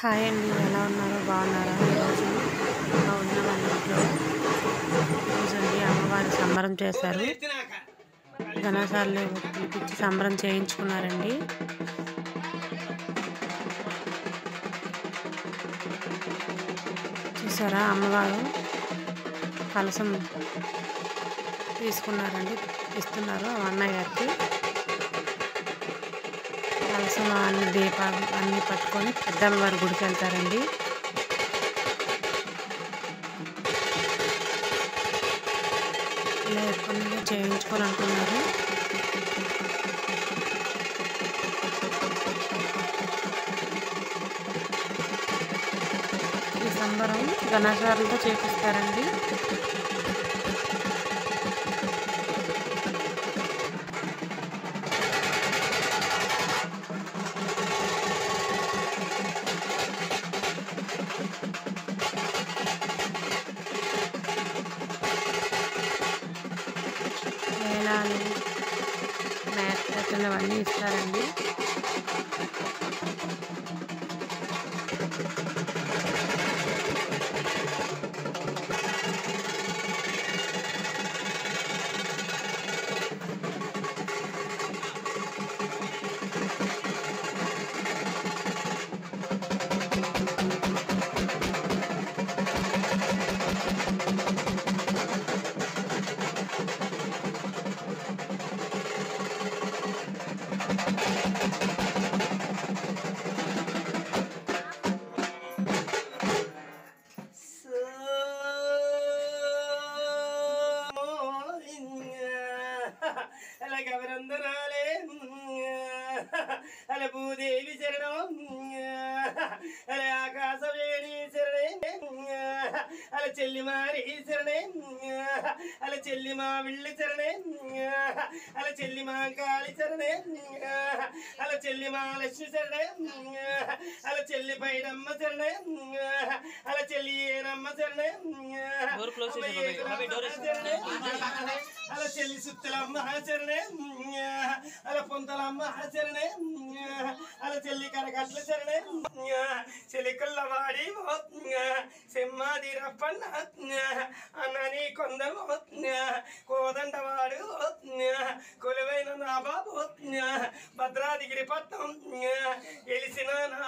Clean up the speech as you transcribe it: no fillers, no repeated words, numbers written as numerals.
Hi అండి, ఎలా ఉన్నారు? బాగున్నారా? ఈరోజు మా ఉన్న వాళ్ళ ఇంట్లో ఈరోజండి అమ్మవారి సంబరం చేశారు. ఘనసార్లు పిలిపించి సంబరం చేయించుకున్నారండి. చూసారా, అమ్మవారు కలసం తీసుకున్నారండి, ఇస్తున్నారు అన్నయ్య గారికి. కలసం అన్ని దీపాలు అన్నీ పట్టుకొని పెద్దమ్మవారి గుడికి వెళ్తారండి. ఇలా ఎప్పటి నుండి చేయించుకోవాలనుకున్నారు. ఈ సంబరం ఘనసార్లతో చేపిస్తారండి. మేళాలు, మ్యాట్లు అవన్నీ ఇస్తారండి. అలాగవరందనాలే అలా భూదేవి శరణం, అలా ఆకాశవేణి శరణే, అలా చెల్లిమారి శరణే, అలా చెల్లిమా విల్లి శరణే, అలా చెల్లిమా కాళి శరణే, అలా చెల్లిమా లక్ష్మి శరణే, అలా చెల్లి పైడమ్మ శరణే, అలా చెల్లి ఏనమ్మ శరణే, అలా చెల్లి సుత్తలమ్మ శరణే, అలా పొంతలమ్మ శరణే, అలా చెల్లి కరకట్ల శరణే, చెల్లి కొల్లవాడి సెమ్మాది రప్పన్న అన్నని కొందరు కోదండవాడు